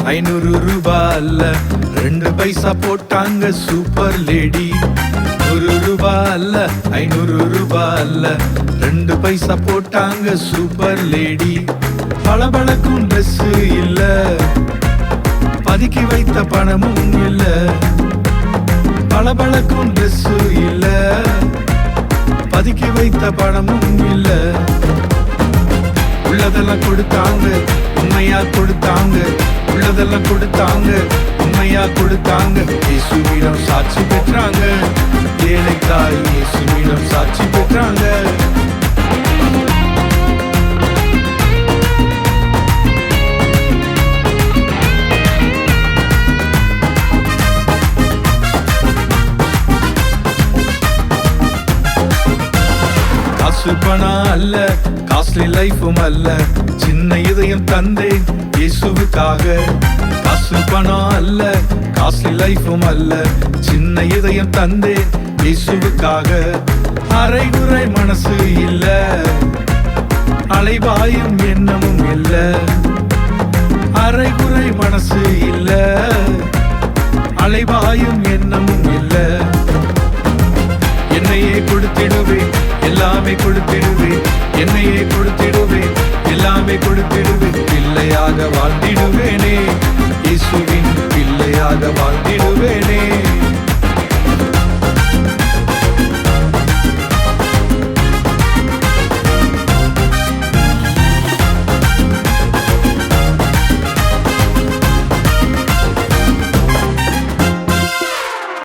500 ரூபாய் அல்ல 2 பைசா போட்டாங்க சூப்பர் லேடி. 100 ரூபாய் அல்ல 500 ரூபாய் அல்ல 2 பைசா போட்டாங்க சூப்பர் லேடி. பளபளக்கும் ட்ரெஸ் இல்ல, பதுக்கி வைத்த பணமும் இல்ல. பளபளக்கும் ட்ரெஸ் இல்ல, பதுக்கி வைத்த பணமும் இல்ல. உள்ளதெல்லாம் கொடுத்தாங்க, உண்மையா கொடுத்தாங்க. உள்ளதெல்லாம் கொடுத்தாங்க, உண்மையா கொடுத்தாங்க. இயேசுவிடம் சாட்சி பெற்றாங்க, ஏழைக்காய் இயேசுவிடம் சாட்சி பெற்றாங்க. காசு பணம் அல்ல, காஸ்ட்லி லைஃபும் அல்ல, சின்ன இதயம் தந்தேன் இயேசுவுக்காக. காசு பணம் அல்ல, காஸ்ட்லி லைஃபும் அல்ல, சின்ன இதயம் தந்தேன் இயேசுவுக்காக. அரைகுறை மனசு இல்ல, அலைவாயும் எண்ணமும் இல்ல. அரைகுறை மனசு இல்ல, அலைவாயும் எண்ணமும் இல்ல. என்னையே கொடுத்திடுவேன், எல்லாமே கொடுத்திடுவேன். என்னையே கொடுத்திடுவேன், எல்லாமே கொடுத்திடுவேன். பிள்ளையாக வாழ்ந்திடுவேனே, இயேசுவின் பிள்ளையாக வாழ்ந்து